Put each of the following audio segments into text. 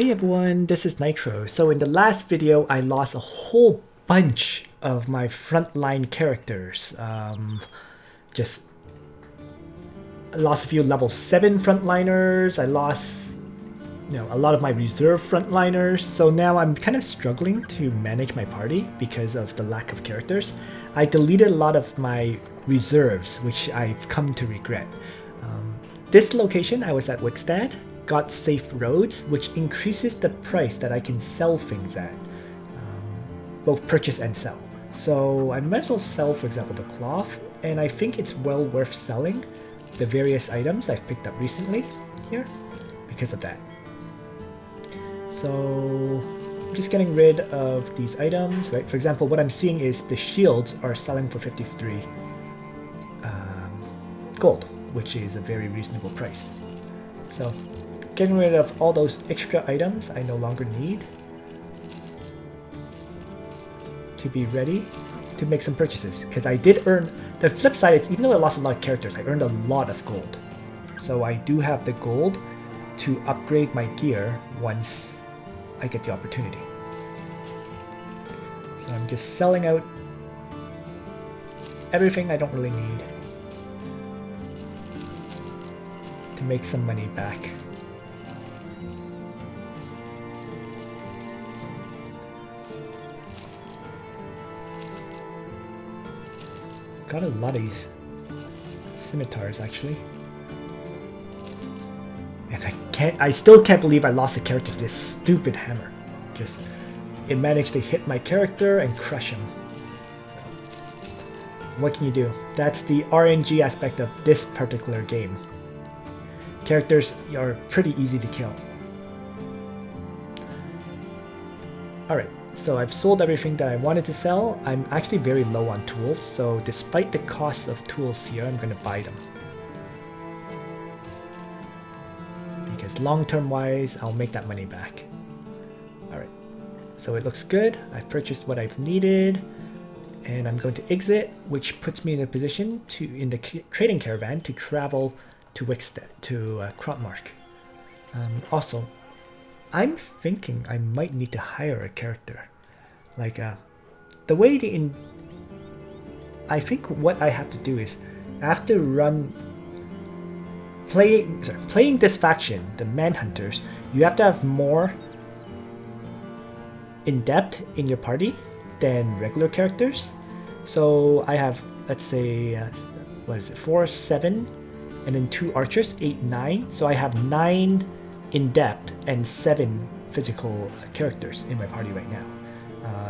Hey everyone, this is Nitro. So in the last video, I lost a whole bunch of my frontline characters. Just I lost a few level 7 frontliners. I lost, a lot of my reserve frontliners. So now I'm kind of struggling to manage my party because of the lack of characters. I deleted a lot of my reserves, which I've come to regret. This location, I was at Wickstead, got safe roads, which increases the price that I can sell things at, both purchase and sell. So I might as well sell, for example, the cloth, and I think it's well worth selling the various items I've picked up recently here because of that. So I'm just getting rid of these items, right? For example, what I'm seeing is the shields are selling for 53 gold, which is a very reasonable price. So getting rid of all those extra items I no longer need to be ready to make some purchases, because I did earn, the flip side is even though I lost a lot of characters, I earned a lot of gold. So I do have the gold to upgrade my gear once I get the opportunity. So I'm just selling out everything I don't really need to make some money back. Got a lot of these scimitars actually. And I still can't believe I lost a character to this stupid hammer. Just, it managed to hit my character and crush him. So, what can you do? That's the RNG aspect of this particular game. Characters are pretty easy to kill. Alright, so I've sold everything that I wanted to sell. I'm actually very low on tools, so despite the cost of tools here, I'm going to buy them. Because long-term wise, I'll make that money back. Alright, so it looks good. I've purchased what I've needed, and I'm going to exit, which puts me in a position to, in the trading caravan, to travel to Wickstead, to Crontmark. Also, I'm thinking I might need to hire a character. Like, the way I think what I have to do is, I have to run... Playing this faction, the Manhunters, you have to have more in-depth in your party than regular characters. So I have, let's say, what is it, 4, 7, and then 2 archers, 8, 9. So I have 9 in-depth and 7 physical characters in my party right now.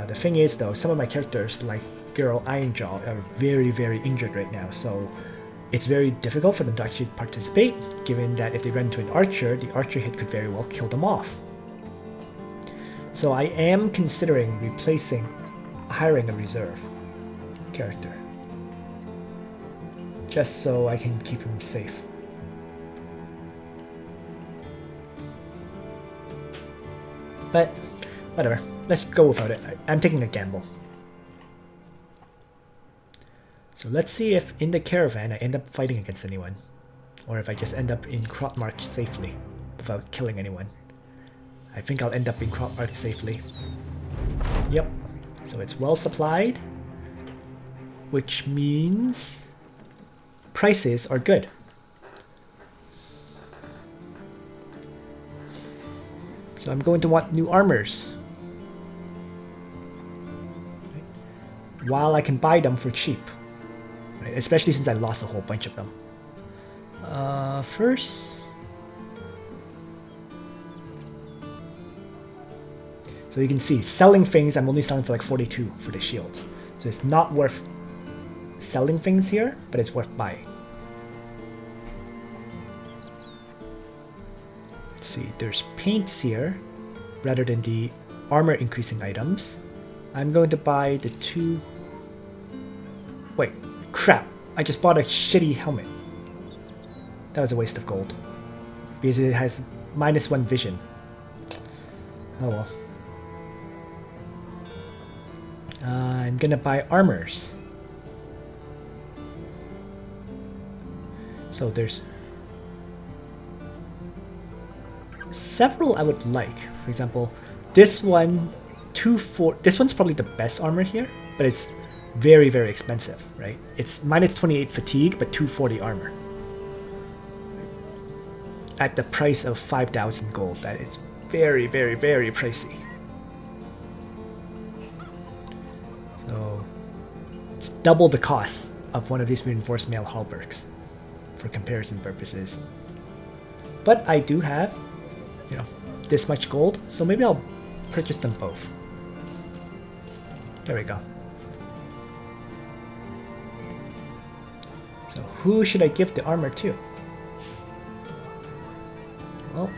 The thing is though, some of my characters like Girl Ironjaw are very, very injured right now, so it's very difficult for them to actually participate, given that if they run into an archer, the archer hit could very well kill them off. So I am considering hiring a reserve character, just so I can keep him safe. But whatever, let's go without it. I'm taking a gamble. So let's see if in the caravan I end up fighting against anyone, or if I just end up in Crontmark safely without killing anyone. I think I'll end up in Crontmark safely. Yep, so it's well supplied, which means prices are good. So I'm going to want new armors, right? While I can buy them for cheap, right? Especially since I lost a whole bunch of them. First, so you can see selling things, I'm only selling for like 42 for the shields, so it's not worth selling things here, but it's worth buying. Let's see, there's paints here rather than the armor increasing items. I'm going to buy the 2... Wait, crap, I just bought a shitty helmet. That was a waste of gold, because it has -1 vision. Oh well. I'm gonna buy armors. So there's several I would like. For example, this one, this one's probably the best armor here, but it's very, very expensive, right? It's minus 28 fatigue, but 240 armor. At the price of 5,000 gold, that is very, very, very pricey. So it's double the cost of one of these reinforced mail halberds for comparison purposes. But I do have, you know, this much gold, so maybe I'll purchase them both. There we go. So who should I give the armor to? Well,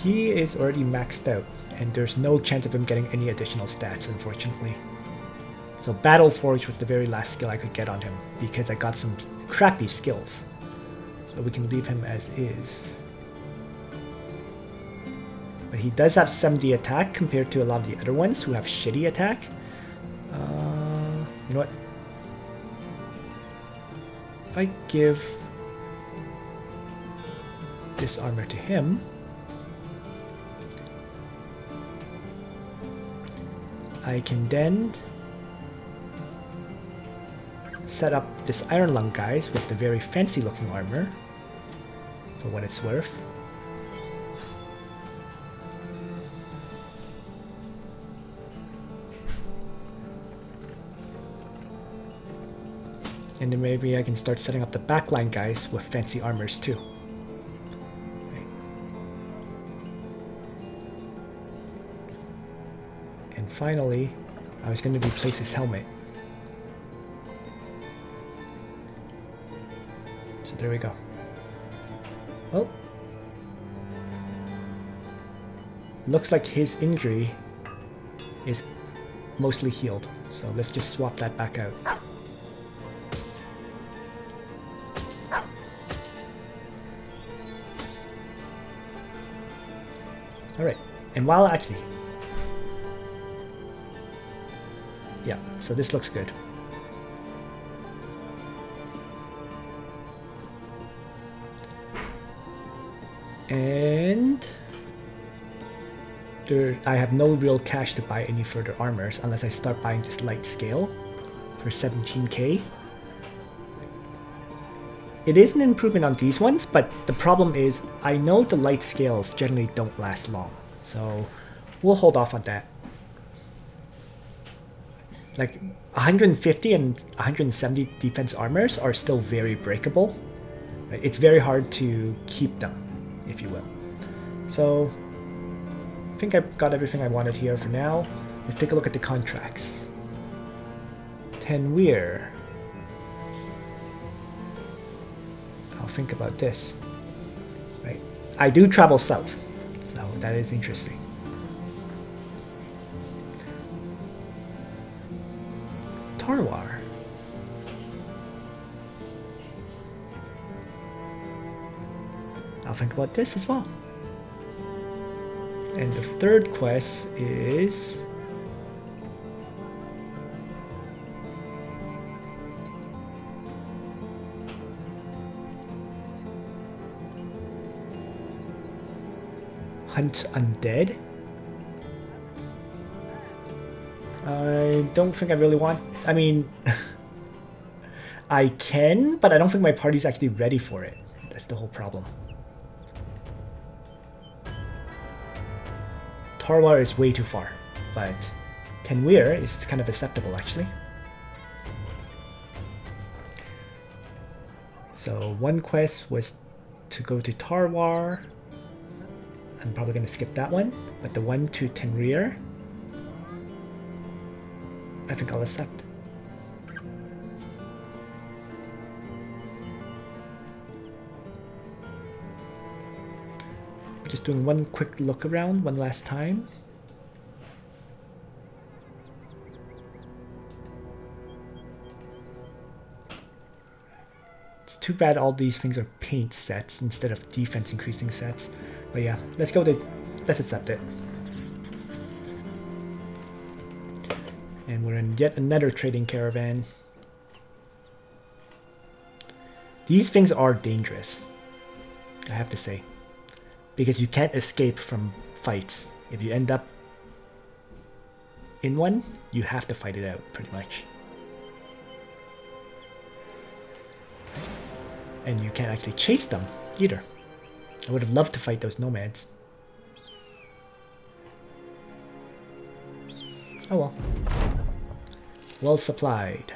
he is already maxed out, and there's no chance of him getting any additional stats, unfortunately. So Battle Forge was the very last skill I could get on him, because I got some crappy skills. So we can leave him as is. But he does have 70 attack compared to a lot of the other ones who have shitty attack. You know what? If I give this armor to him, I can then set up this Iron Lung guys with the very fancy looking armor for what it's worth. And then maybe I can start setting up the backline guys with fancy armors too. Okay. And finally, I was going to replace his helmet. So there we go. Oh. Looks like his injury is mostly healed. So let's just swap that back out. Alright, and while actually... Yeah, so this looks good. And... I have no real cash to buy any further armors unless I start buying this light scale for 17k. It is an improvement on these ones, but the problem is I know the light scales generally don't last long, so we'll hold off on that. Like 150 and 170 defense armors are still very breakable. It's very hard to keep them, if you will. So I think I've got everything I wanted here for now. Let's take a look at the contracts. Tenweir. Think about this, right? I do travel south, so that is interesting. Tarwar. I'll think about this as well. And the third quest is Hunt Undead. I don't think I really want... I mean... I can, but I don't think my party's actually ready for it. That's the whole problem. Tarwar is way too far, but Tenweir is kind of acceptable actually. So one quest was to go to Tarwar. I'm probably going to skip that one, but the one to Tenweir, I think I'll accept. Just doing one quick look around one last time. It's too bad all these things are paint sets instead of defense increasing sets. But yeah, let's accept it. And we're in yet another trading caravan. These things are dangerous, I have to say, because you can't escape from fights. If you end up in one, you have to fight it out, pretty much. And you can't actually chase them, either. I would have loved to fight those nomads. Oh well. Well supplied.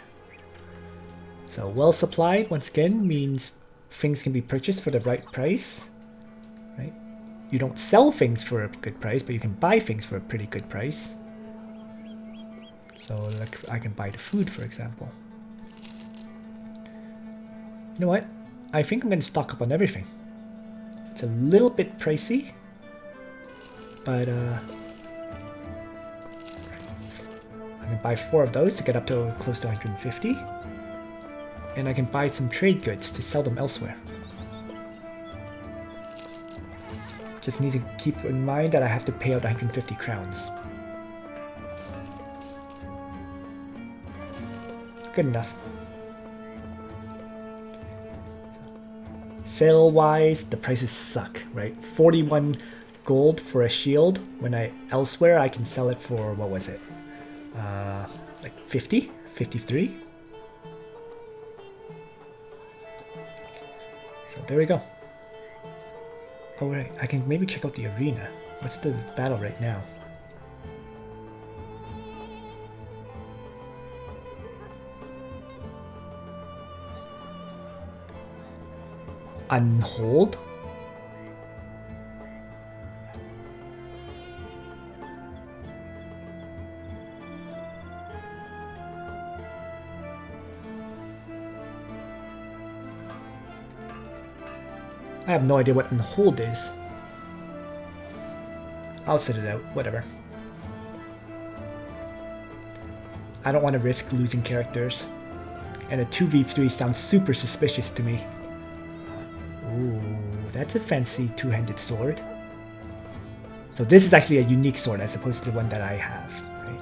So well supplied, once again, means things can be purchased for the right price. Right? You don't sell things for a good price, but you can buy things for a pretty good price. So like I can buy the food, for example. You know what? I think I'm going to stock up on everything. It's a little bit pricey, but I can buy 4 of those to get up to close to 150. And I can buy some trade goods to sell them elsewhere. Just need to keep in mind that I have to pay out 150 crowns. Good enough. Sale-wise, the prices suck, right? 41 gold for a shield, when elsewhere I can sell it for, what was it? Like 50? 53? So there we go. Oh right, I can maybe check out the arena. What's the battle right now? Unhold? I have no idea what Unhold is. I'll sit it out, whatever. I don't want to risk losing characters. And a 2v3 sounds super suspicious to me. Ooh, that's a fancy two-handed sword. So this is actually a unique sword as opposed to the one that I have. Right?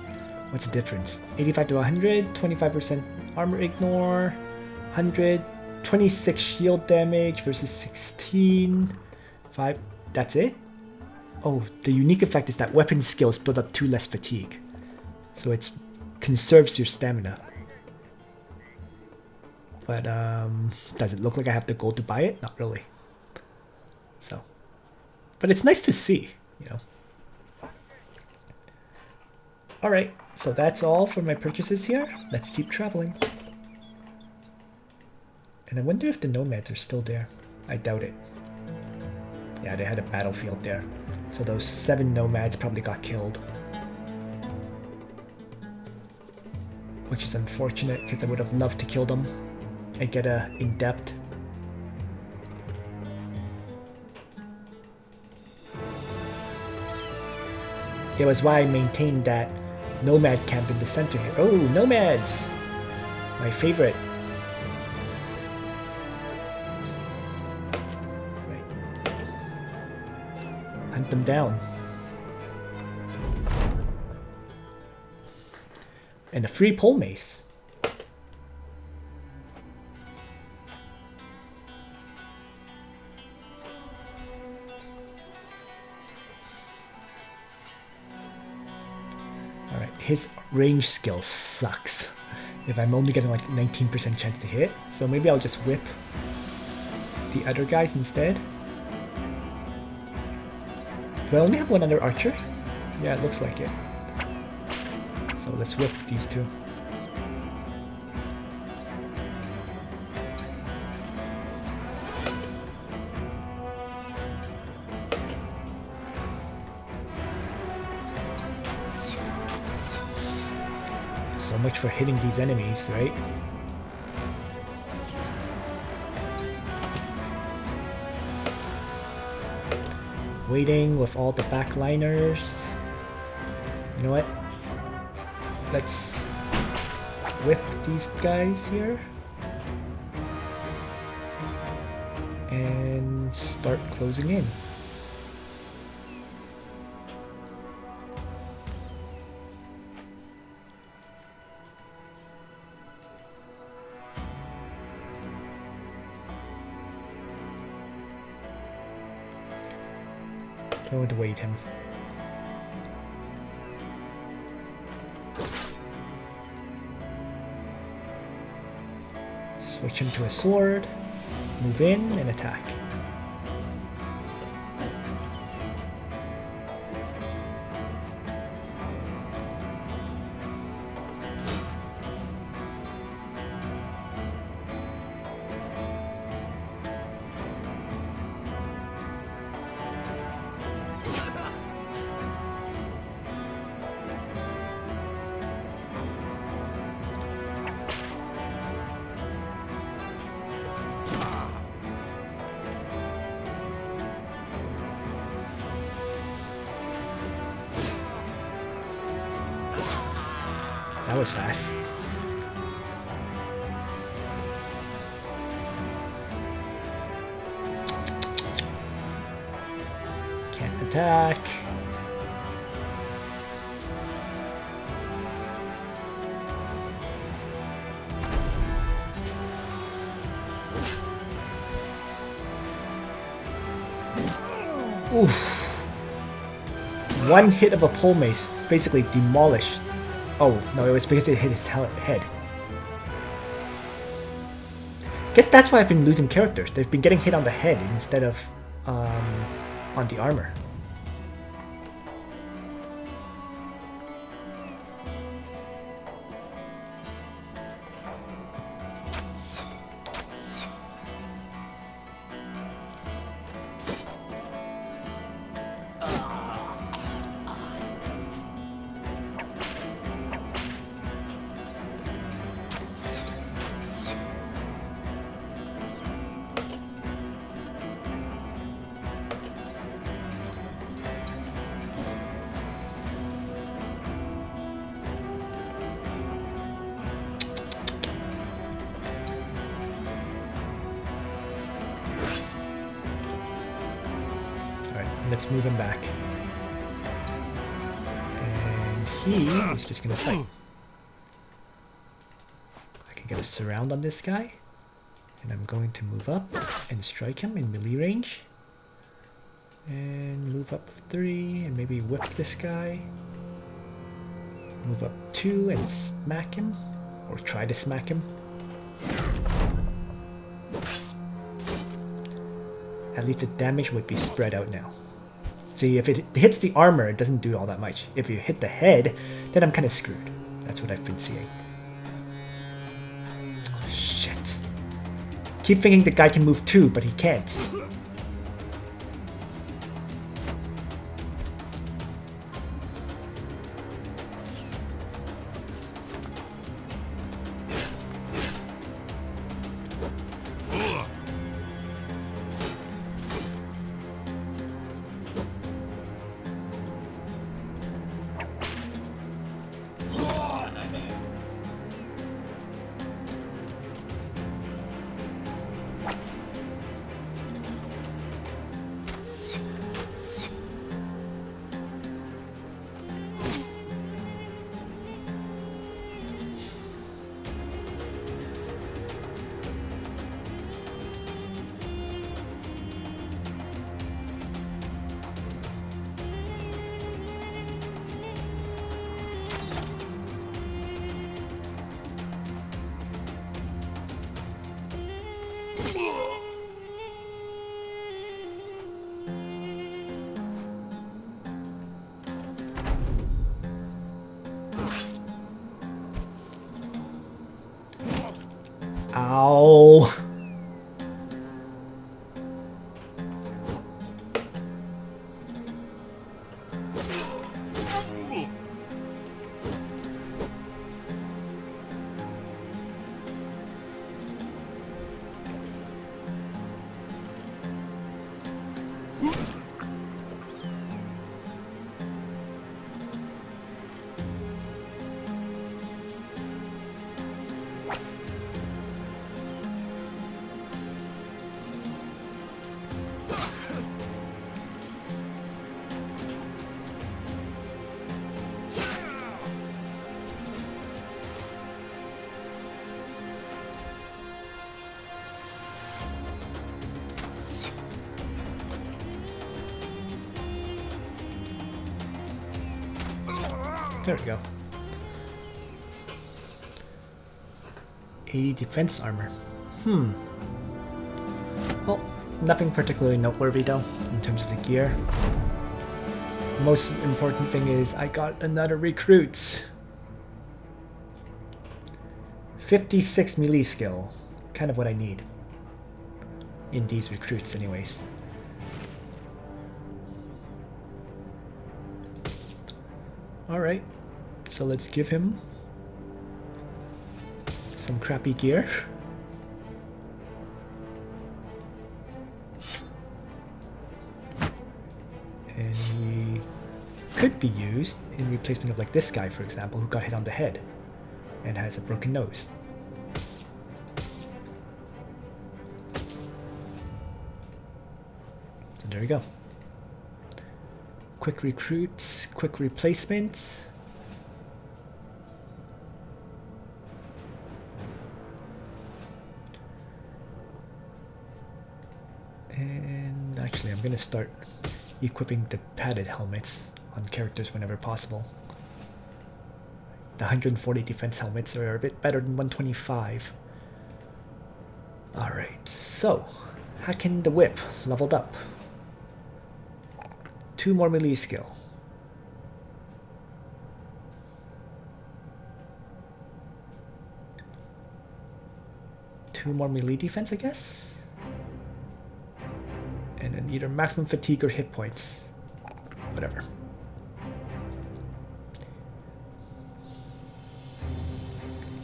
What's the difference? 85 to 100, 25% armor ignore, 100, 26 shield damage versus 16, 5, that's it? Oh, the unique effect is that weapon skills build up 2 less fatigue. So it conserves your stamina. But does it look like I have the gold to buy it? Not really. So, but it's nice to see, you know. Alright, so that's all for my purchases here. Let's keep traveling. And I wonder if the nomads are still there. I doubt it. Yeah, they had a battlefield there. So those 7 nomads probably got killed. Which is unfortunate because I would have loved to kill them and get a in-depth. It was why I maintained that nomad camp in the center here. Oh, nomads! My favorite. Hunt them down. And a free pole mace. Alright, his range skill sucks. If I'm only getting like 19% chance to hit, so maybe I'll just whip the other guys instead. Do I only have one other archer? Yeah, it looks like it. So let's whip these 2. So much for hitting these enemies, right? Waiting with all the backliners. You know what? Let's whip these guys here. And start closing in. Going to wait him. Switch him to a sword, move in, and attack. That was fast. Can't attack. Oof. One hit of a pole mace basically demolished. Oh, no, it was because it hit his head. Guess that's why I've been losing characters. They've been getting hit on the head instead of on the armor. Let's move him back. And he is just gonna fight. I can get a surround on this guy. And I'm going to move up and strike him in melee range. And move up 3 and maybe whip this guy. Move up 2 and smack him. Or try to smack him. At least the damage would be spread out now. See, if it hits the armor, it doesn't do all that much. If you hit the head, then I'm kind of screwed. That's what I've been seeing. Oh, shit. Keep thinking the guy can move too, but he can't. Ow. There we go. 80 defense armor. Well, nothing particularly noteworthy though, in terms of the gear. Most important thing is I got another recruit. 56 melee skill. Kind of what I need. In these recruits anyways. Alright, so let's give him some crappy gear. And he could be used in replacement of like this guy, for example, who got hit on the head and has a broken nose. So there we go. Quick recruits, quick replacements. And actually I'm gonna start equipping the padded helmets on characters whenever possible. The 140 defense helmets are a bit better than 125. Alright, so hacking the whip, leveled up. 2 more melee skill. Two more melee defense, I guess? And then either maximum fatigue or hit points. Whatever.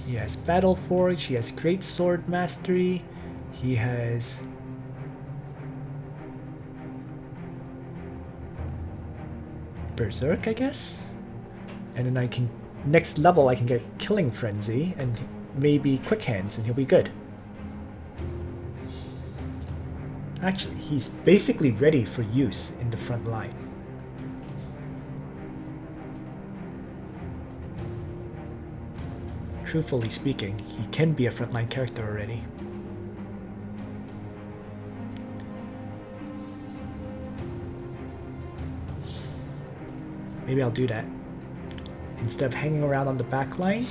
He has Battle Forge, he has Great Sword Mastery, he has Berserk, I guess? And then I can, next level I can get Killing Frenzy and maybe Quick Hands and he'll be good. Actually, he's basically ready for use in the front line. Truthfully speaking, he can be a frontline character already. Maybe I'll do that. Instead of hanging around on the back line,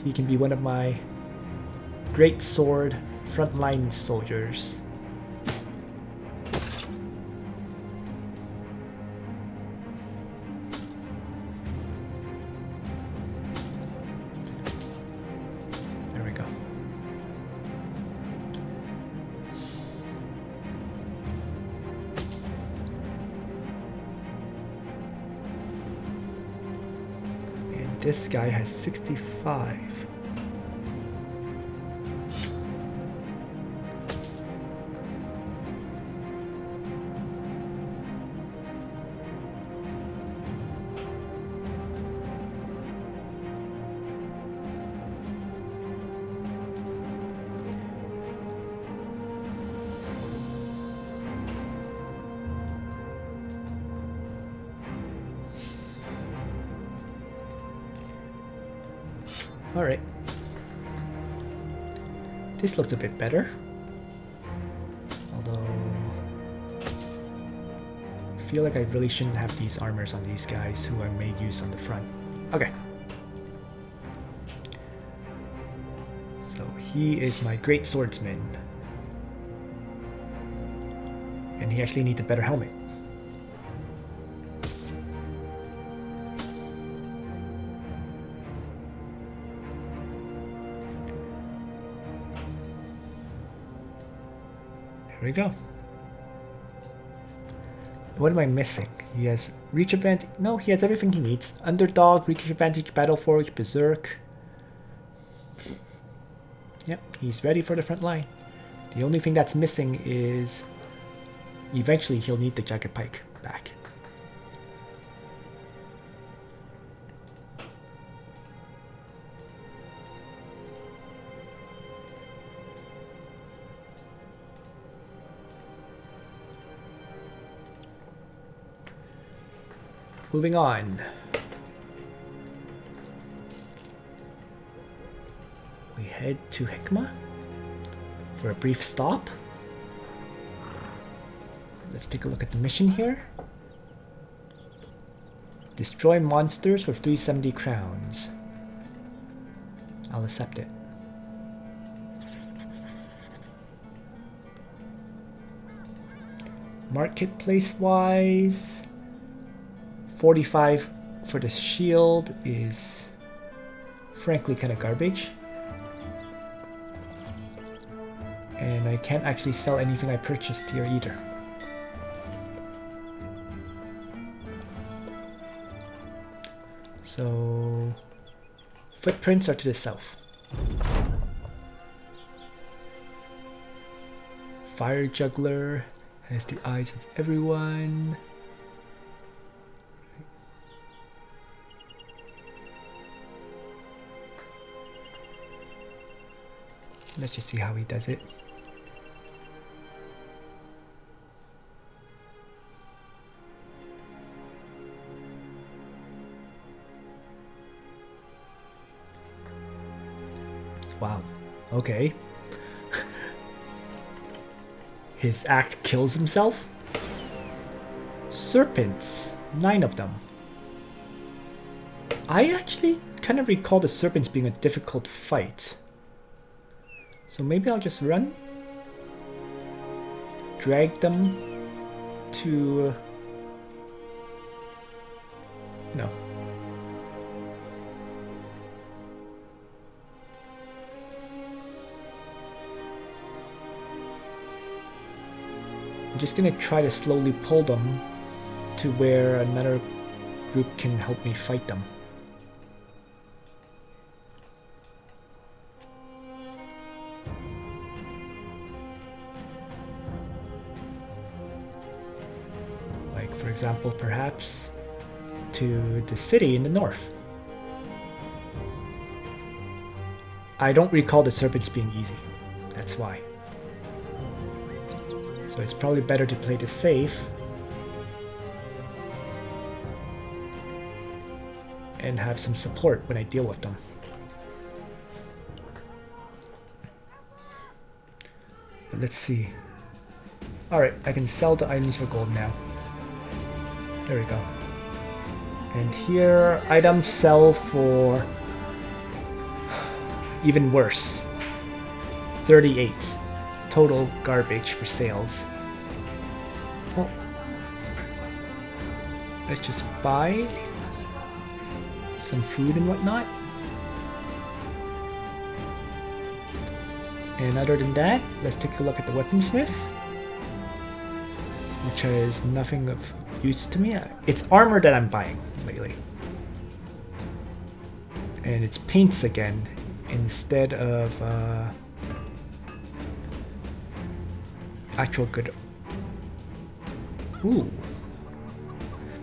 he can be one of my great sword frontline soldiers. There we go. And this guy has 65. Alright. This looks a bit better. Although I feel like I really shouldn't have these armors on these guys who I may use on the front. Okay. So he is my great swordsman. And he actually needs a better helmet. There we go. What am I missing? He has reach advantage. No, he has everything he needs. Underdog, reach advantage, battle forge, berserk. Yep, he's ready for the front line. The only thing that's missing is eventually he'll need the jagged pike back. Moving on. We head to Hikmah for a brief stop. Let's take a look at the mission here. Destroy monsters for 370 crowns. I'll accept it. Marketplace wise, 45 for the shield is frankly kind of garbage. And I can't actually sell anything I purchased here either. So footprints are to the south. Fire juggler has the eyes of everyone. Let's just see how he does it. Wow. Okay. His act kills himself? Serpents. 9 of them. I actually kind of recall the serpents being a difficult fight. So maybe I'll just run. Drag them to... no. I'm just gonna try to slowly pull them to where another group can help me fight them. Like, for example, perhaps to the city in the north. I don't recall the serpents being easy. That's why. So it's probably better to play this safe and have some support when I deal with them. But let's see. Alright, I can sell the items for gold now. There we go. And here, items sell for even worse. 38. Total garbage for sales. Well, let's just buy some food and whatnot. And other than that, let's take a look at the Weaponsmith, which has nothing of use to me. It's armor that I'm buying lately. And it's paints again instead of actual good. Ooh.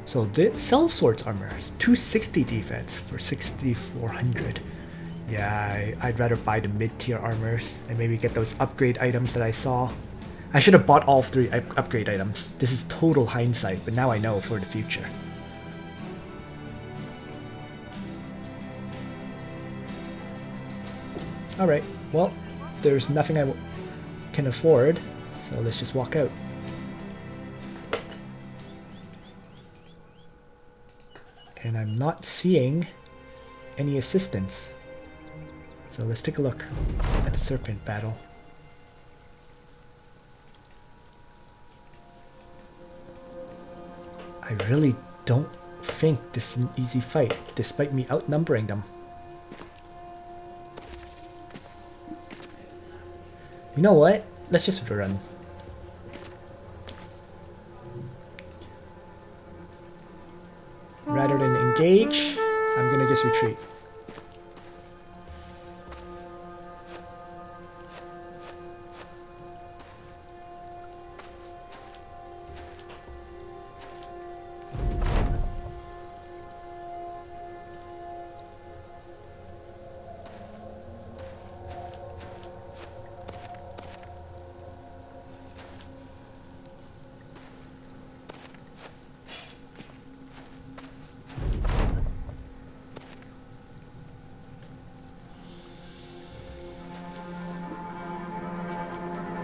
So the sellsword's armor is 260 defense for 6400. Yeah, I'd rather buy the mid-tier armors and maybe get those upgrade items that I saw. I should have bought all 3 upgrade items. This is total hindsight, but now I know for the future. Alright, well, there's nothing I can afford. So let's just walk out. And I'm not seeing any assistance. So let's take a look at the Serpent Battle. I really don't think this is an easy fight, despite me outnumbering them. You know what? Let's just run. Rather than engage, I'm gonna just retreat.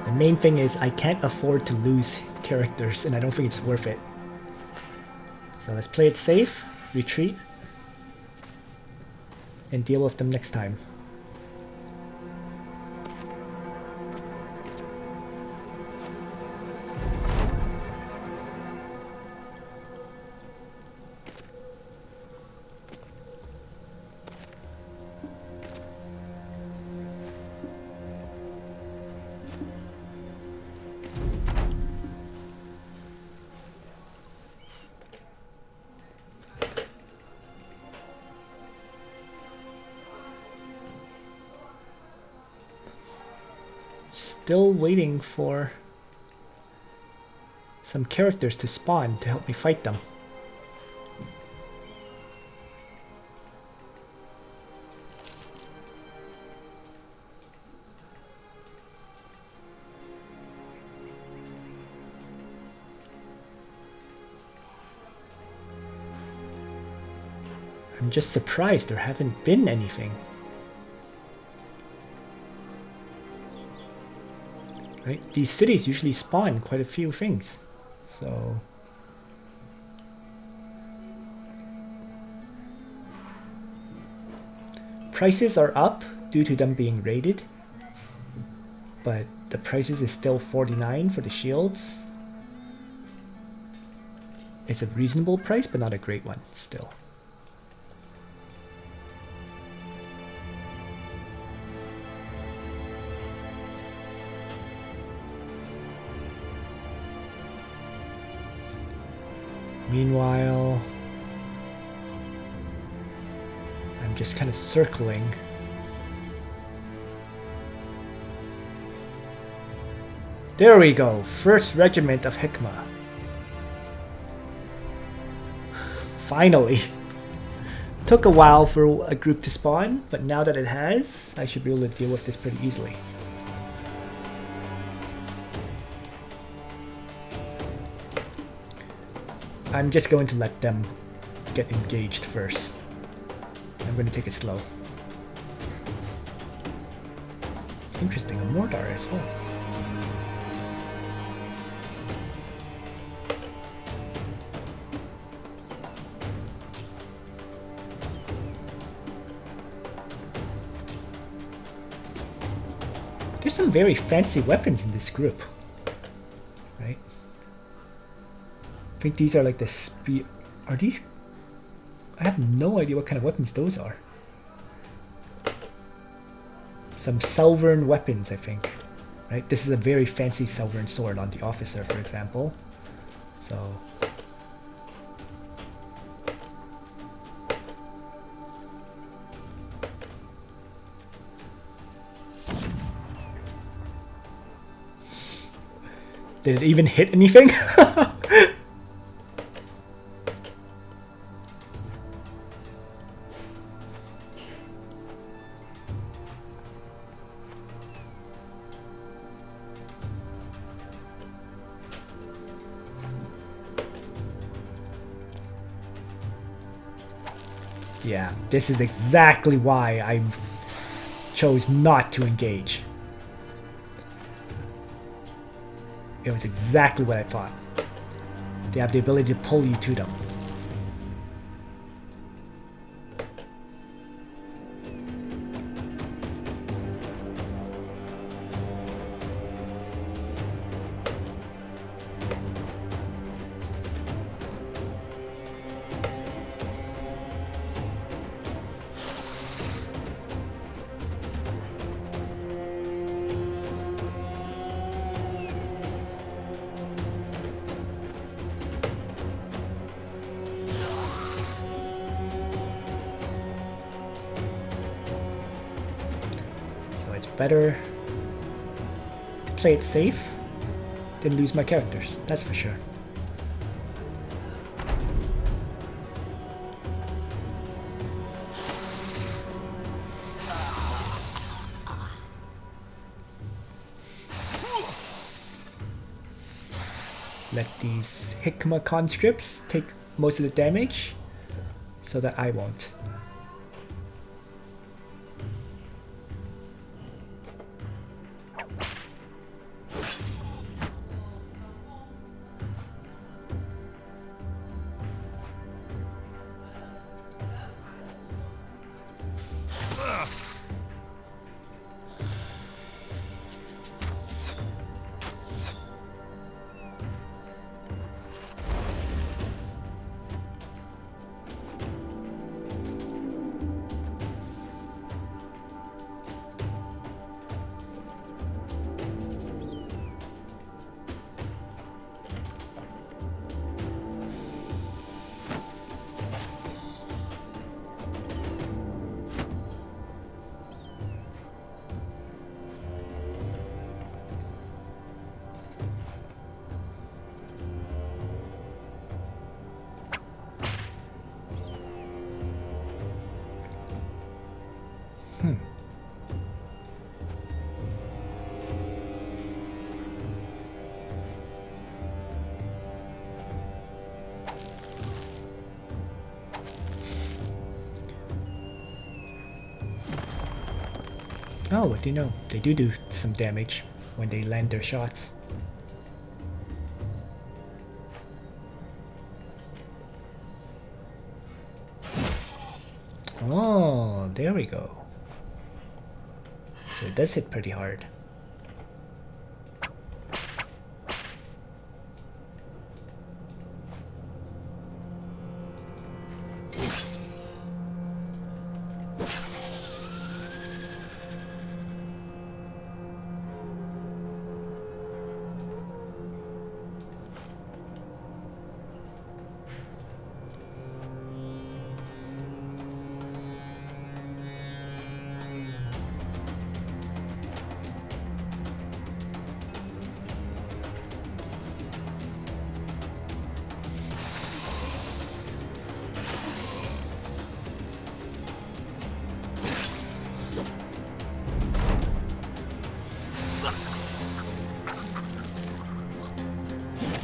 The main thing is I can't afford to lose characters, and I don't think it's worth it. So let's play it safe. retreat and deal with them next time. Still waiting for some characters to spawn to help me fight them. I'm just surprised there haven't been anything. Right? These cities usually spawn quite a few things, so prices are up due to them being raided, but the prices is still 49 for the shields. It's a reasonable price, but not a great one still. Meanwhile, I'm just kind of circling. There we go, 1st Regiment of Hikmah. Finally! Took a while for a group to spawn, but now that it has, I should be able to deal with this pretty easily. I'm just going to let them get engaged first. I'm going to take it slow. Interesting, a mortar as well. There's some very fancy weapons in this group, right? I think these are like the spear. Are these? I have no idea what kind of weapons those are. Some Sovereign weapons, I think. Right? This is a very fancy Sovereign sword on the officer, for example. So. Did it even hit anything? Yeah, this is exactly why I chose not to engage. It was exactly what I thought. They have the ability to pull you to them. Better play it safe than lose my characters, that's for sure. Let these Hikmah conscripts take most of the damage so that I won't. Oh, what do you know? They do some damage when they land their shots. Oh, there we go. So it does hit pretty hard.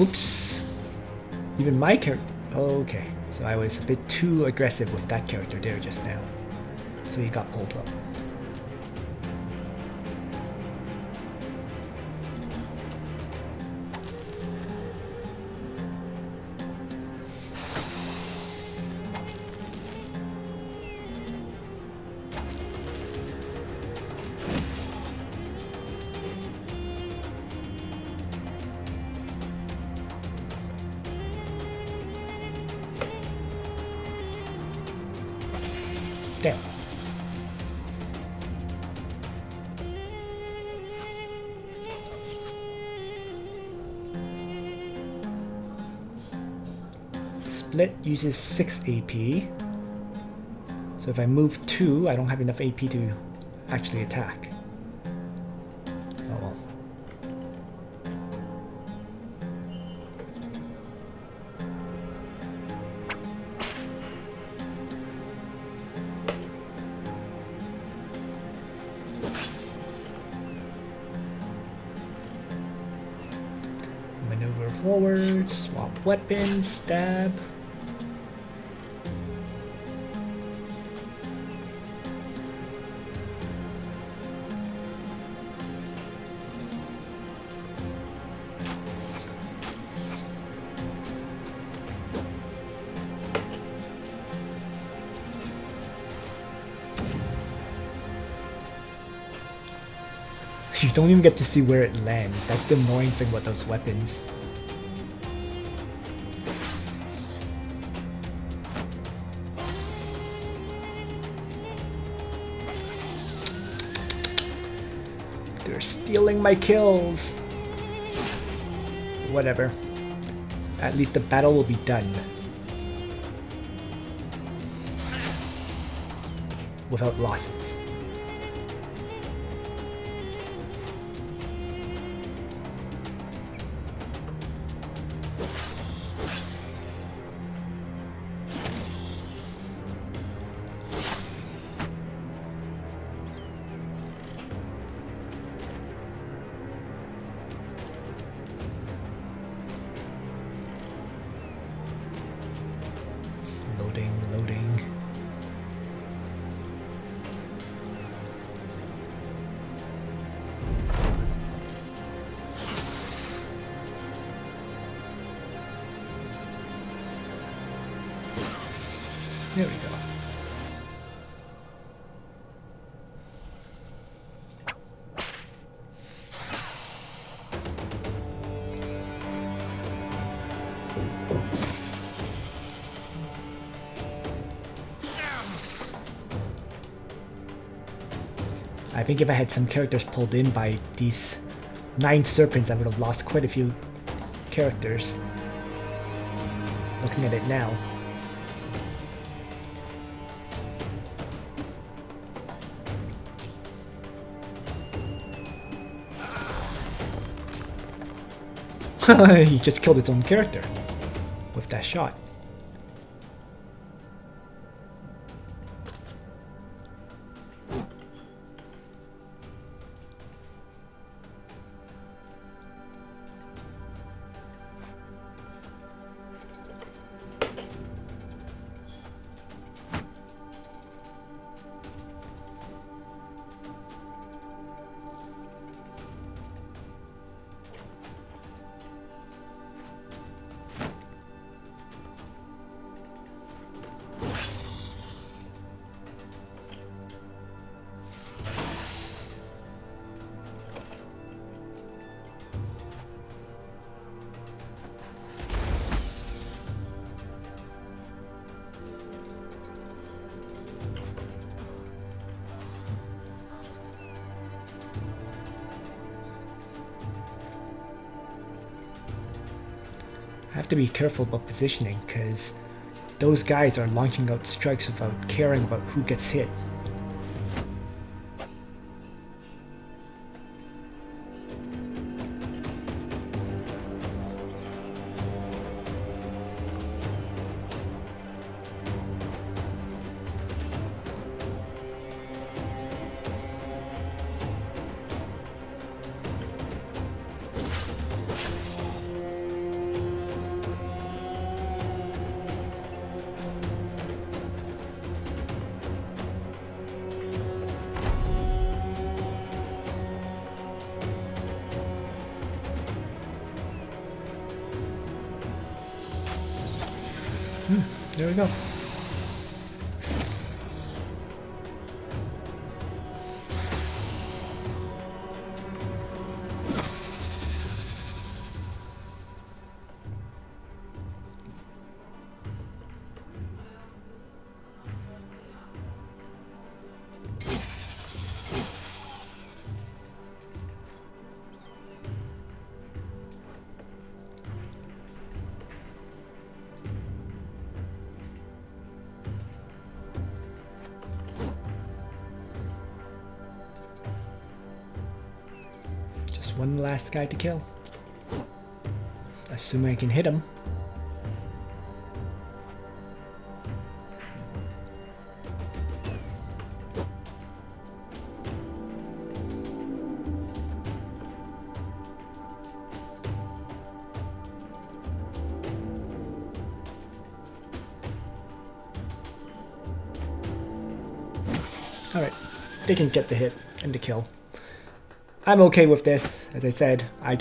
Oops. Even my character... Okay. So I was a bit too aggressive with that character there just now. So he got pulled up. Damn. Split uses 6 AP. So if I move 2, I don't have enough AP to actually attack. Oh well. Maneuver forward, swap weapons, stab. You don't even get to see where it lands. That's the annoying thing about those weapons. They're stealing my kills. Whatever. At least the battle will be done. Without losses. Loading. There we go. I think if I had some characters pulled in by these 9 serpents, I would have lost quite a few characters. Looking at it now. He just killed its own character with that shot. I have to be careful about positioning because those guys are launching out strikes without caring about who gets hit. There we go. One last guy to kill. Assuming I can hit him. Alright, they can get the hit and the kill. I'm okay with this. As I said, I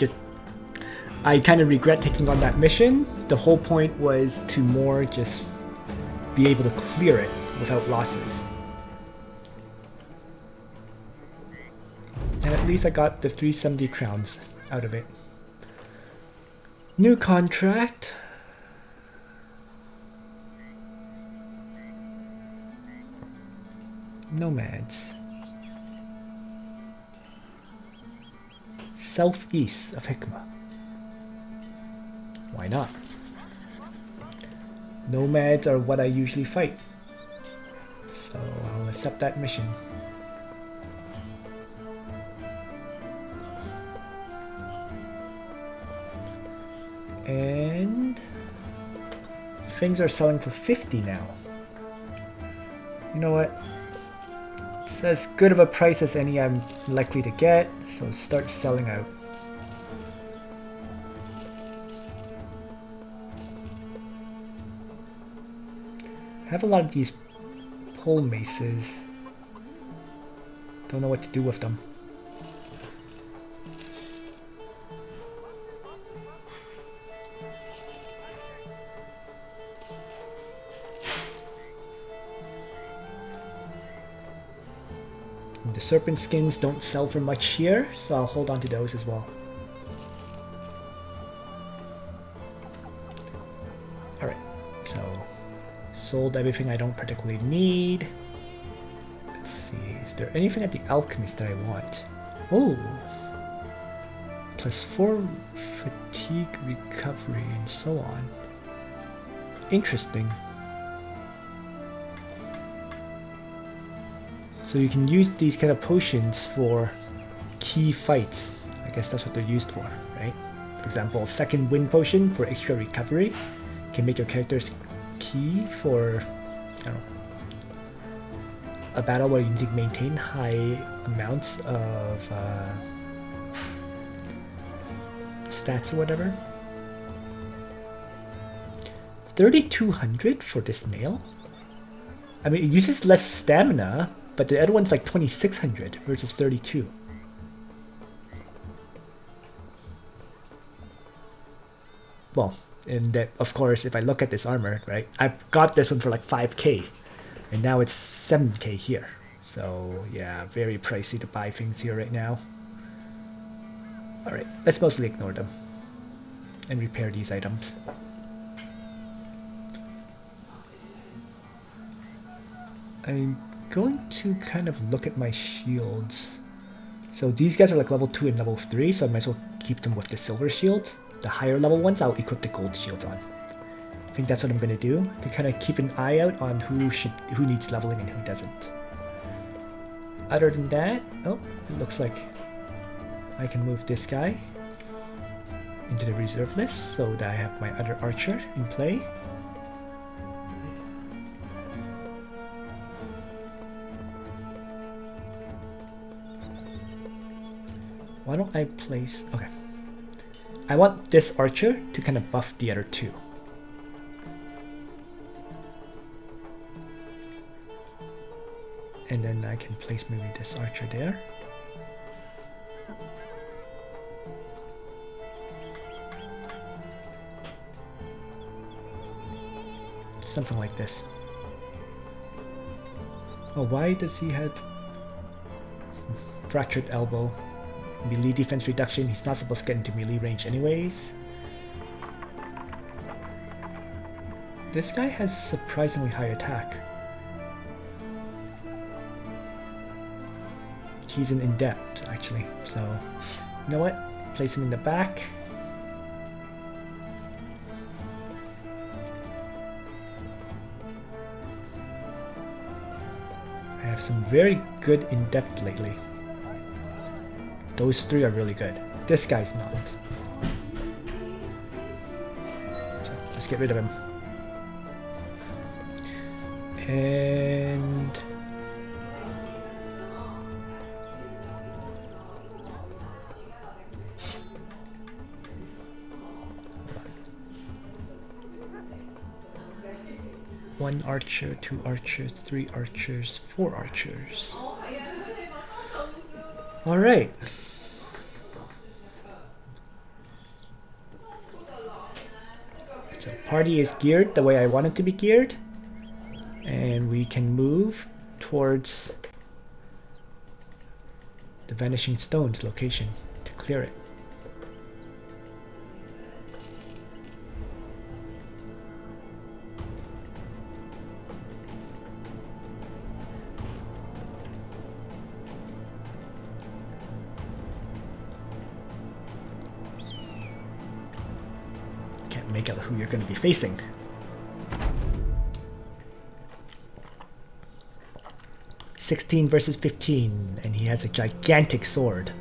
kind of regret taking on that mission. The whole point was to more just be able to clear it without losses. And at least I got the 370 crowns out of it. New contract. Nomads. Southeast of Hikmah. Why not? Nomads are what I usually fight. So I'll accept that mission. And things are selling for 50 now. You know what? It's as good of a price as any I'm likely to get, so start selling out. I have a lot of these pole maces. Don't know what to do with them. The serpent skins don't sell for much here, so I'll hold on to those as well. Alright, so sold everything I don't particularly need. Let's see, is there anything at the alchemist that I want? Oh! +4 fatigue recovery and so on. Interesting. So you can use these kind of potions for key fights. I guess that's what they're used for, right? For example, second wind potion for extra recovery can make your character's key for, I don't know, a battle where you need to maintain high amounts of stats or whatever. 3,200 for this male? I mean, it uses less stamina, but the other one's like 2,600 versus 32. Well, and that, of course, if I look at this armor, right, I got this one for like 5k, and now it's 70k here. So yeah, very pricey to buy things here right now. Alright, let's mostly ignore them and repair these items. I'm going to kind of look at my shields. So these guys are like level 2 and level 3, so I might as well keep them with the silver shield. the higher level ones, I'll equip the gold shields on. I think that's what I'm gonna do, to kind of keep an eye out on who needs leveling and who doesn't. Other than that, oh, it looks like I can move this guy into the reserve list so that I have my other archer in play. Why don't I place... okay. I want this archer to kind of buff the other two. And then I can place maybe this archer there. Something like this. Oh, why does he have fractured elbow? Melee defense reduction. He's not supposed to get into melee range anyways. This guy has surprisingly high attack. He's an indept, actually. So, you know what? Place him in the back. I have some very good indept lately. Those three are really good. This guy's not. So let's get rid of him. And one archer, two archers, three archers, four archers. All right. So party is geared the way I want it to be geared, and we can move towards the Vanishing Stones location to clear it. Make out who you're going to be facing. (16 versus 15), and he has a gigantic sword.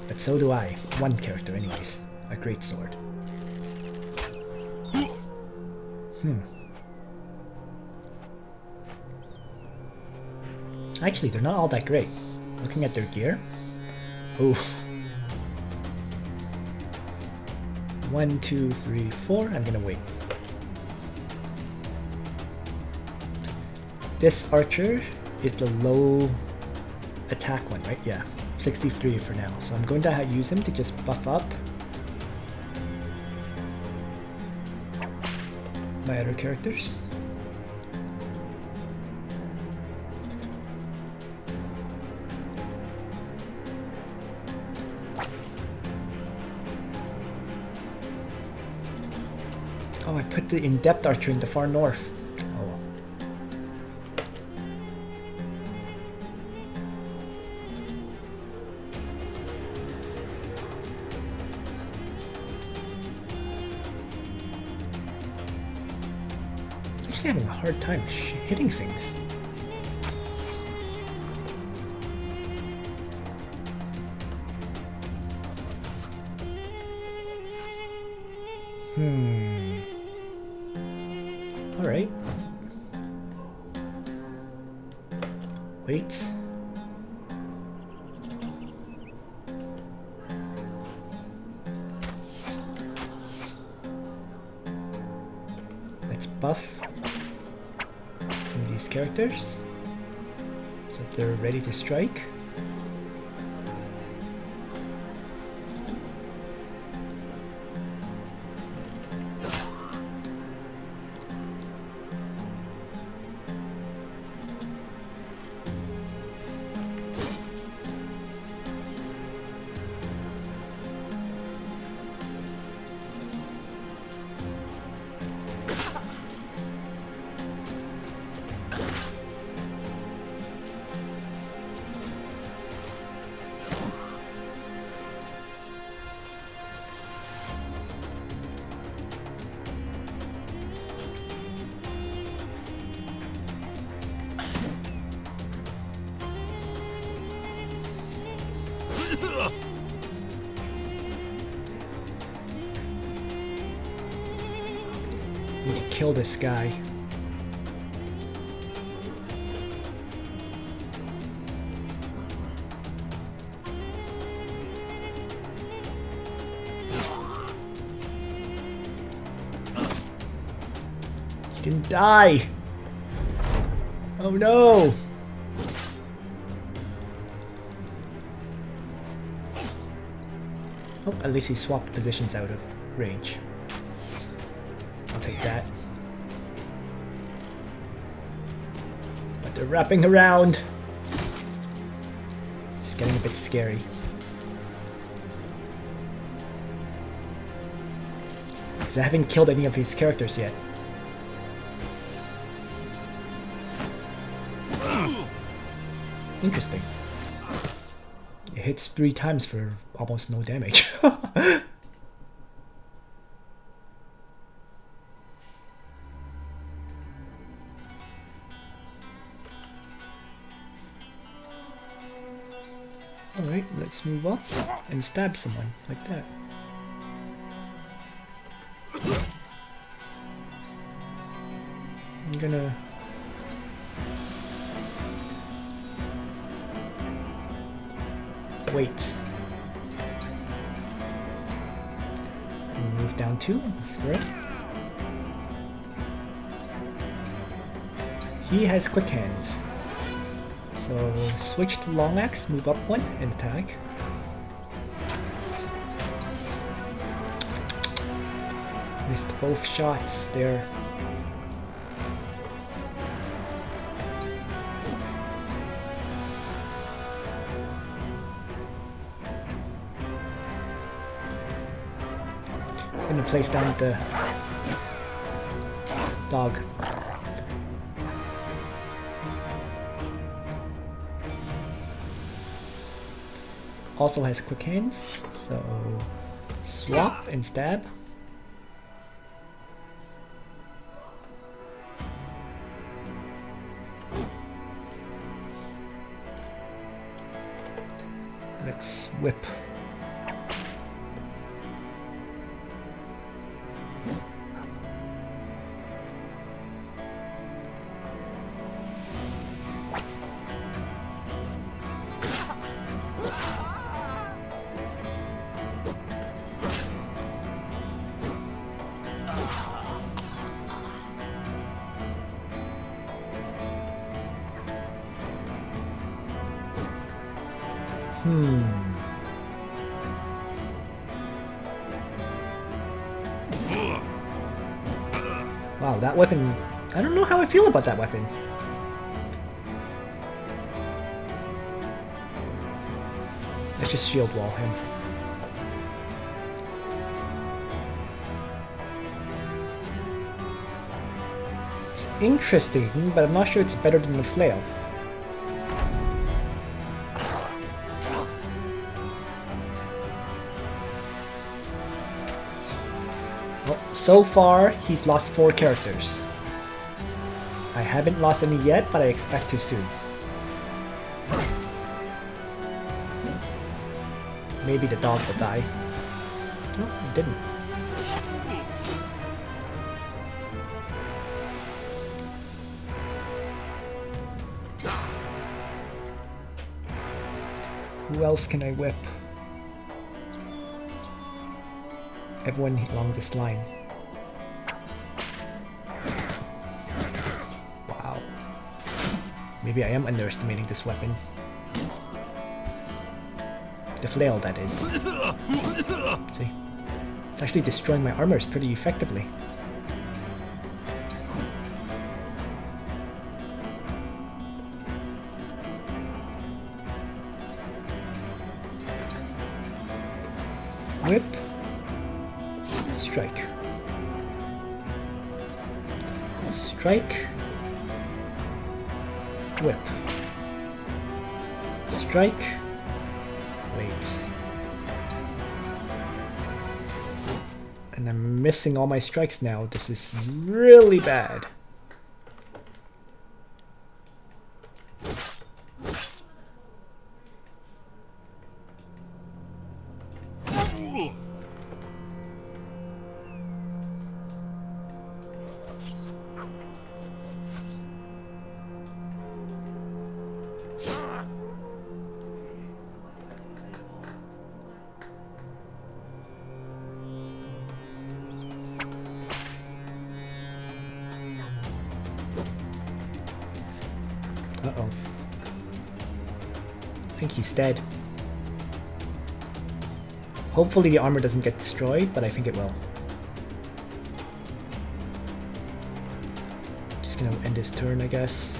But so do I. One character, anyways. A great sword. Actually, they're not all that great. Looking at their gear. Ooh. 1, 2, 3, 4. I'm gonna wait. This archer is the low attack one, right? Yeah, 63 for now. So I'm going to use him to just buff up my other characters. Oh, I put the in-depth archer in the far north. Oh well. I'm actually having a hard time hitting things. Alright. Wait. Let's buff some of these characters so they're ready to strike. kill this guy. He can die! Oh no! Oh, at least he swapped positions out of range. I'll take that. But they're wrapping around! It's getting a bit scary. Because I haven't killed any of his characters yet. Interesting. It hits 3 times for almost no damage. Alright, let's move up and stab someone like that. I'm gonna... wait. Move down 2, throw. He has quick hands. So switch to long axe, move up 1 and attack. Missed both shots there. I'm gonna place down the dog. Also has quick hands, so swap and stab. Let's whip. Wow, that weapon... I don't know how I feel about that weapon. Let's just shield wall him. It's interesting, but I'm not sure it's better than the flail. So far, he's lost 4 characters. I haven't lost any yet, but I expect to soon. Maybe the dog will die. No, it didn't. Who else can I whip? Everyone along this line. Wow. Maybe I am underestimating this weapon. The flail, that is. See? It's actually destroying my armors pretty effectively. Whip. Strike. Strike. Whip. Strike. Wait. And I'm missing all my strikes now. This is really bad. think he's dead. Hopefully the armor doesn't get destroyed, but I think it will. Just gonna end his turn, I guess.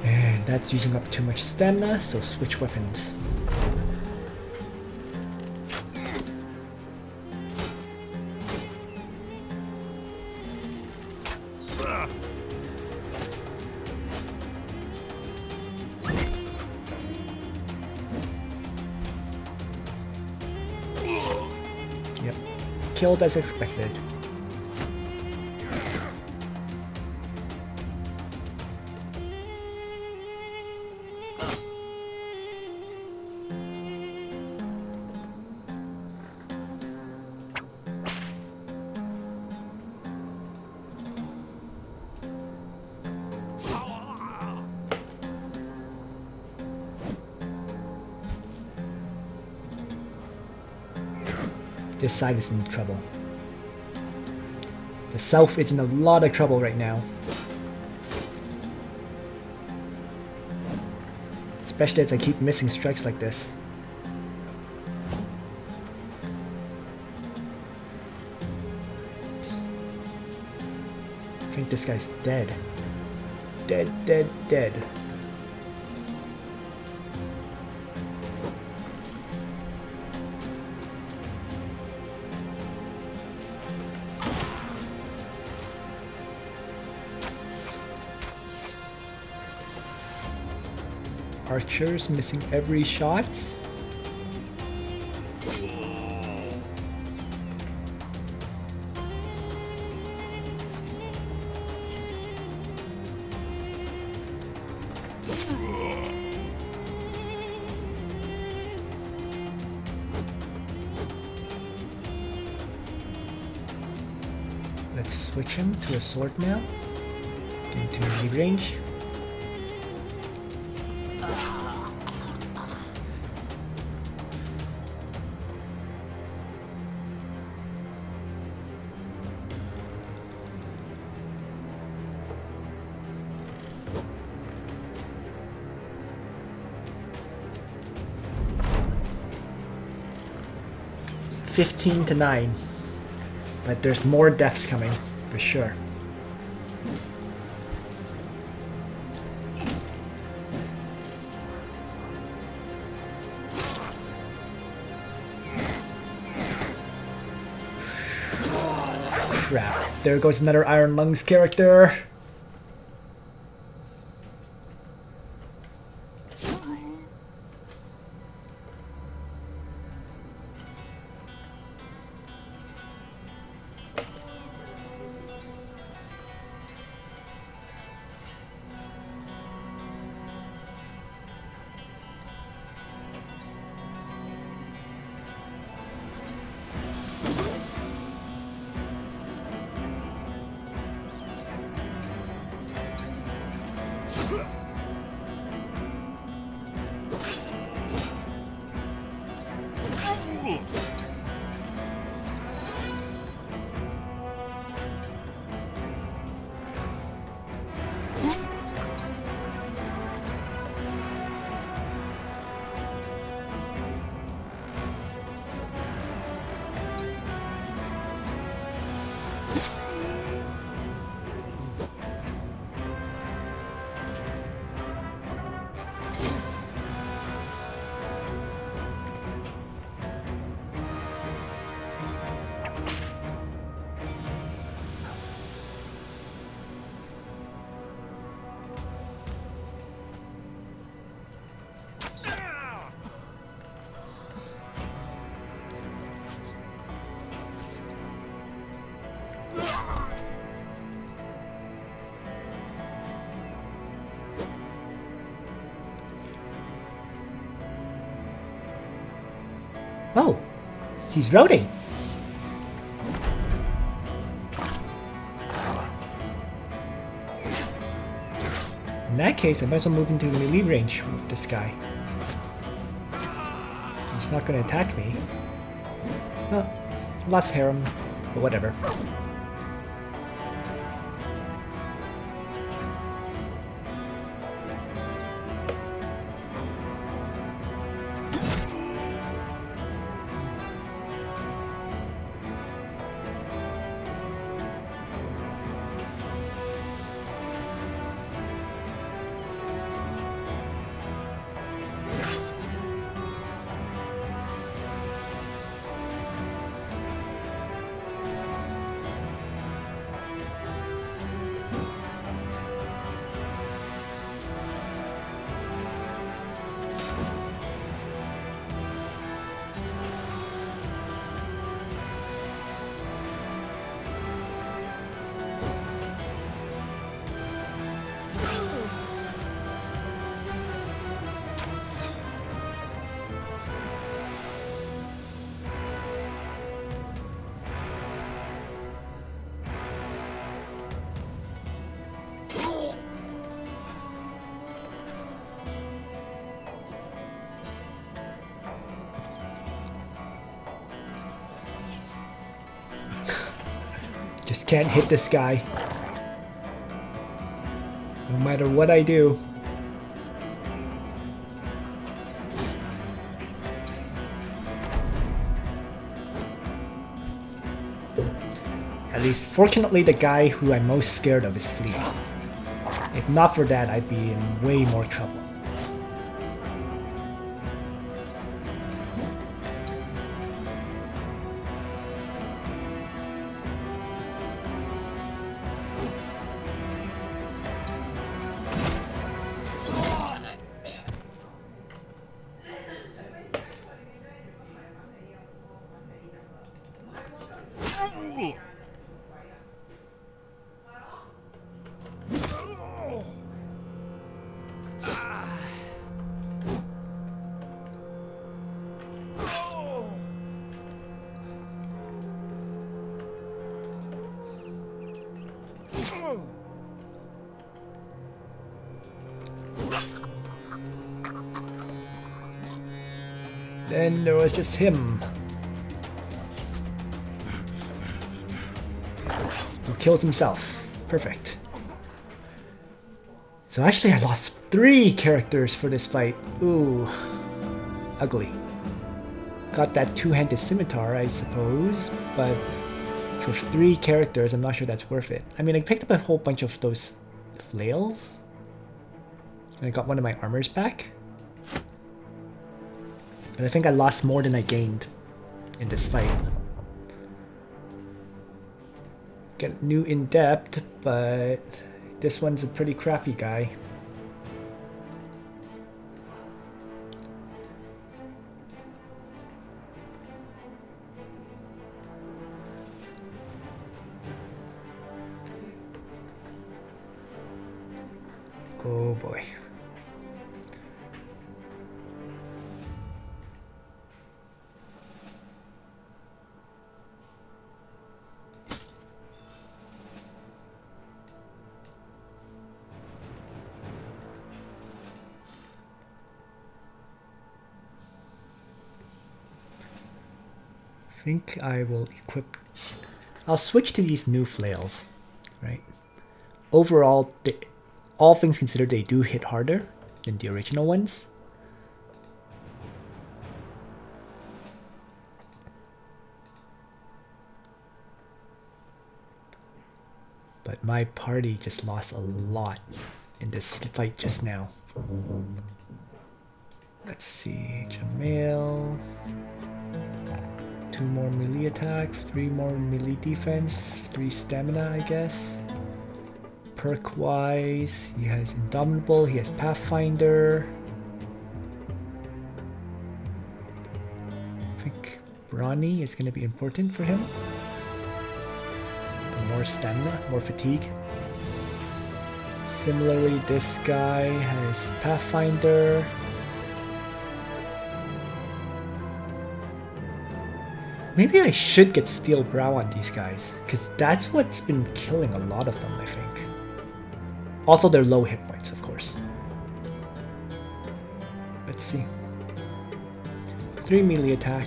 And that's using up too much stamina, so switch weapons. Yep, killed as expected. This side is in trouble. The south is in a lot of trouble right now. Especially as I keep missing strikes like this. I think this guy's dead. Dead, dead, dead. Archers missing every shot. Let's switch him to a sword now. Get into melee range. (15 to 9). But there's more deaths coming, for sure. Crap. There goes another Iron Lungs character. Oh, he's routing. In that case, I might as well move into melee range with this guy. It's not gonna attack me. Oh, lost harem, but whatever. Just can't hit this guy. No matter what I do. At least, fortunately, the guy who I'm most scared of is Flea. If not for that, I'd be in way more trouble. Then there was just him. Who kills himself. Perfect. So actually I lost 3 characters for this fight. Ooh. Ugly. Got that 2-handed scimitar, I suppose, but for 3 characters, I'm not sure that's worth it. I mean, I picked up a whole bunch of those flails. And I got one of my armors back. But I think I lost more than I gained in this fight. Get new indebted, but this one's a pretty crappy guy. Oh boy. I think I will equip... I'll switch to these new flails, right? Overall, all things considered, they do hit harder than the original ones. But my party just lost a lot in this fight just now. Let's see, Jamil... 2 more melee attack, 3 more melee defense, 3 stamina, I guess. Perk wise, he has Indomitable, he has Pathfinder. I think Brawny is going to be important for him. More stamina, more fatigue. Similarly, this guy has Pathfinder. Maybe I should get Steel Brow on these guys, because that's what's been killing a lot of them, I think. Also, they're low hit points, of course. Let's see. 3 melee attack.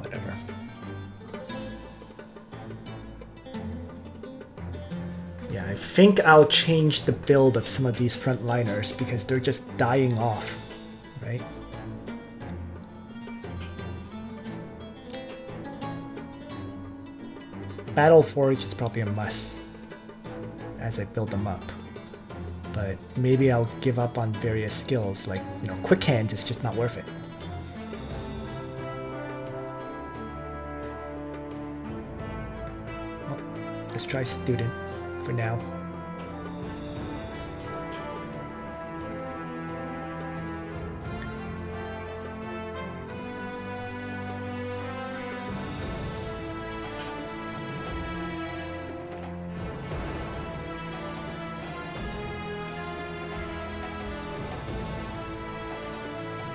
Whatever. Yeah, I think I'll change the build of some of these frontliners because they're just dying off, right? Battle Forge is probably a must as I build them up. But maybe I'll give up on various skills, like, you know, Quick Hands is just not worth it. Well, let's try Student for now.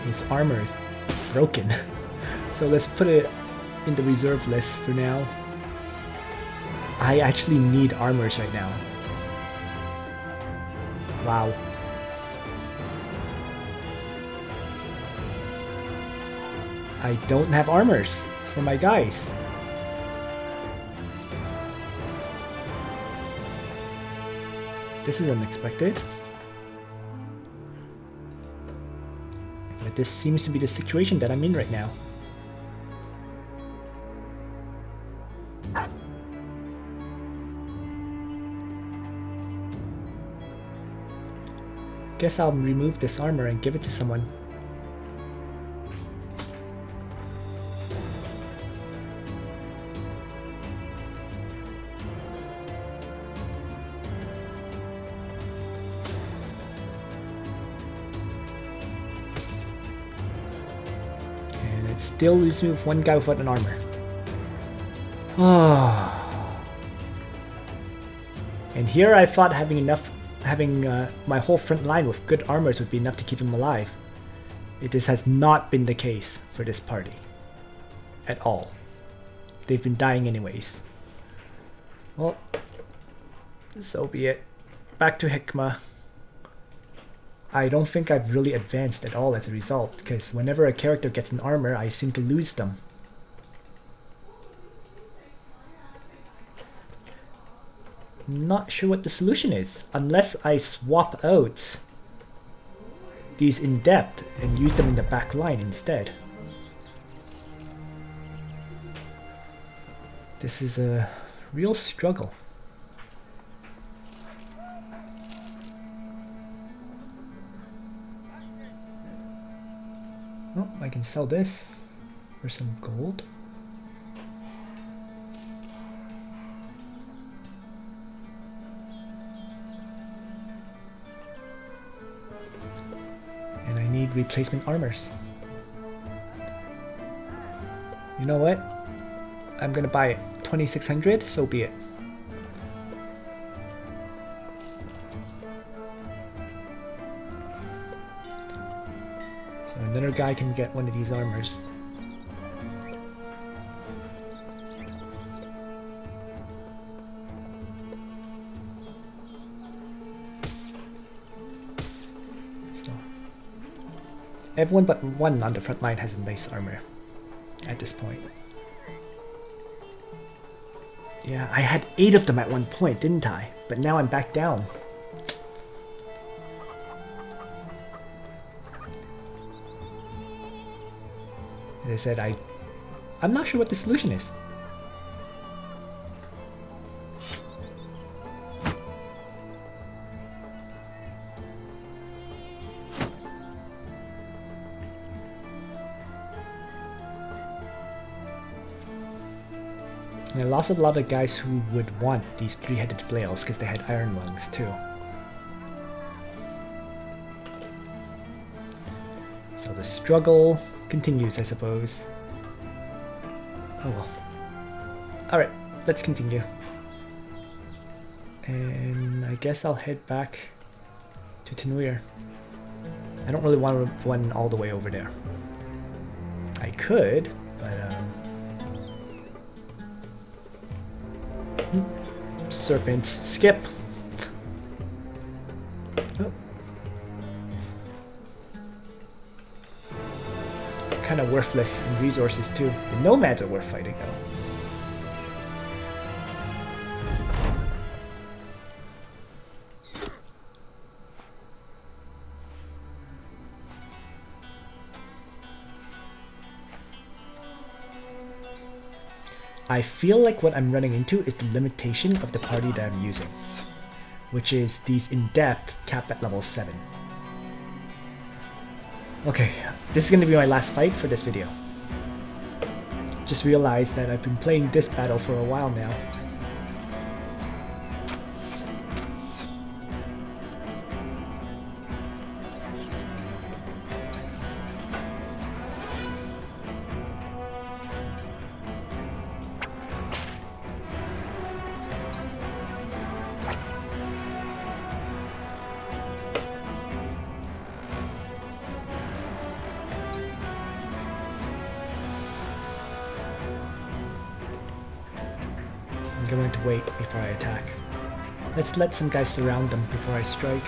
His armor is broken, so let's put it in the reserve list for now. I actually need armors right now. Wow. I don't have armors for my guys. This is unexpected. But this seems to be the situation that I'm in right now. Guess I'll remove this armor and give it to someone. And it still leaves me with one guy without an armor. Ah. And here I thought having my whole front line with good armors would be enough to keep him alive. This has not been the case for this party. At all. They've been dying anyways. Well, so be it. Back to Hikmah. I don't think I've really advanced at all as a result, because whenever a character gets an armor, I seem to lose them. Not sure what the solution is, unless I swap out these indebted and use them in the back line instead. This is a real struggle. Oh, I can sell this for some gold. And I need replacement armors. You know what? I'm gonna buy it. 2600, so be it. So another guy can get one of these armors. Everyone but one on the front line has a nice armor at this point. Yeah, I had 8 of them at one point, didn't I? But now I'm back down. As I said, I'm not sure what the solution is. And I lost a lot of guys who would want these 3-headed flails because they had iron lungs too. So the struggle continues, I suppose. Oh well. Alright, let's continue. And I guess I'll head back to Tanweer. I don't really want to run all the way over there. I could, but serpents, skip. Oh. Kind of worthless in resources too. The nomads are worth fighting though. I feel like what I'm running into is the limitation of the party that I'm using, which is these in-depth cap at level 7. Okay, this is going to be my last fight for this video. Just realized that I've been playing this battle for a while now. I'm going to wait before I attack. Let's let some guys surround them before I strike.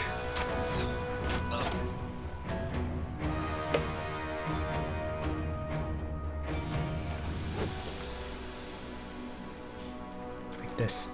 Like this.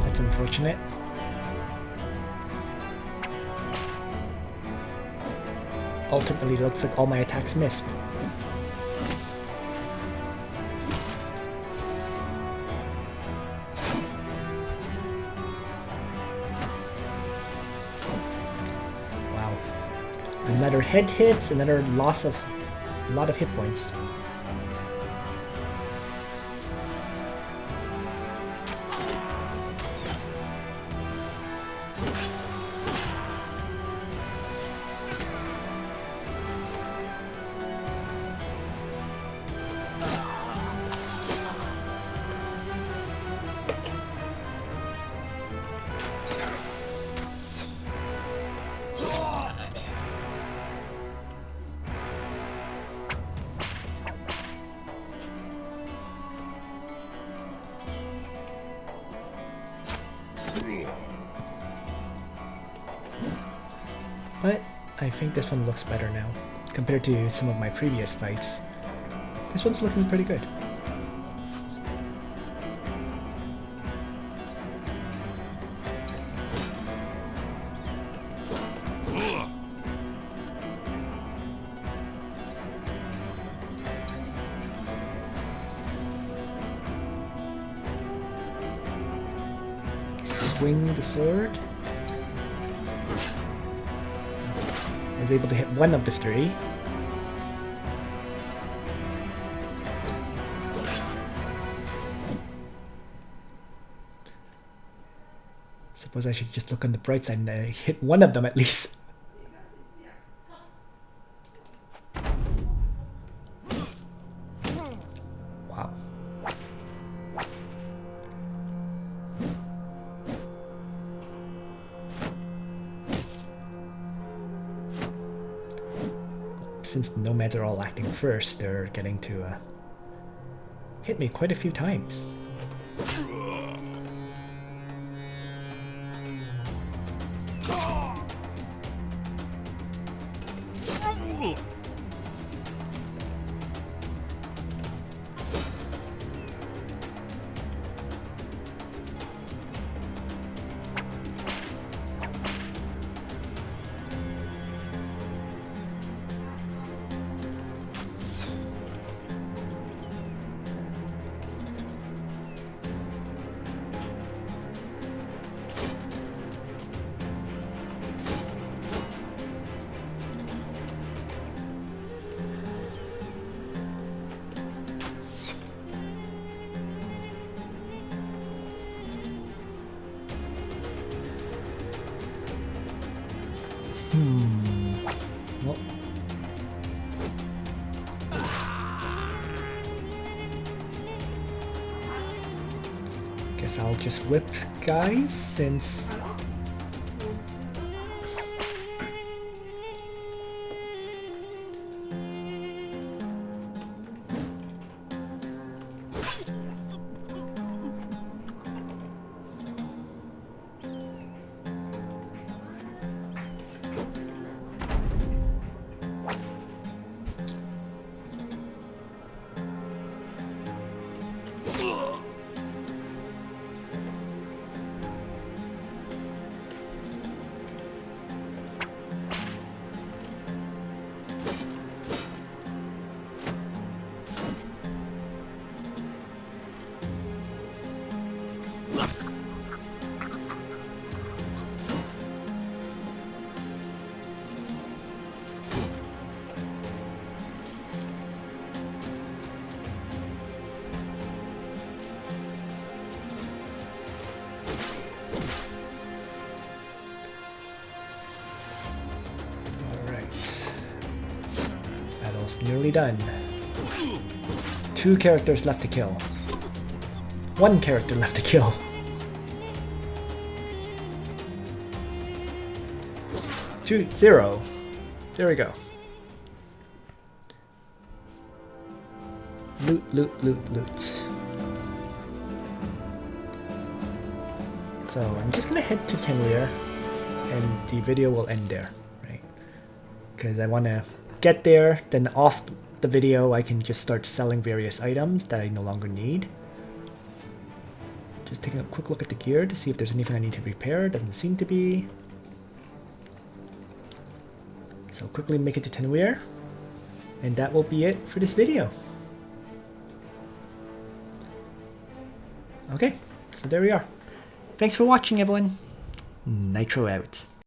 That's unfortunate. Ultimately, it looks like all my attacks missed. Wow. Another head hits, another loss of a lot of hit points. But I think this one looks better now, compared to some of my previous fights. This one's looking pretty good. Swing the sword. I was able to hit one of the three. Suppose I should just look on the bright side and hit one of them at least. Wow. Since the nomads are all acting first, they're getting to hit me quite a few times. Guess I'll just whip guys since... Nearly done. 2 characters left to kill. 1 character left to kill. 2, 0. There we go. Loot, loot, loot, loot. So I'm just gonna head to Tenweir and the video will end there, right? Because I wanna get there, then off the video I can just start selling various items that I no longer need. Just taking a quick look at the gear to see if there's anything I need to repair. Doesn't seem to be. So quickly make it to Tenweir, and that will be it for this video. Okay, so there we are. Thanks for watching everyone. Nitro out.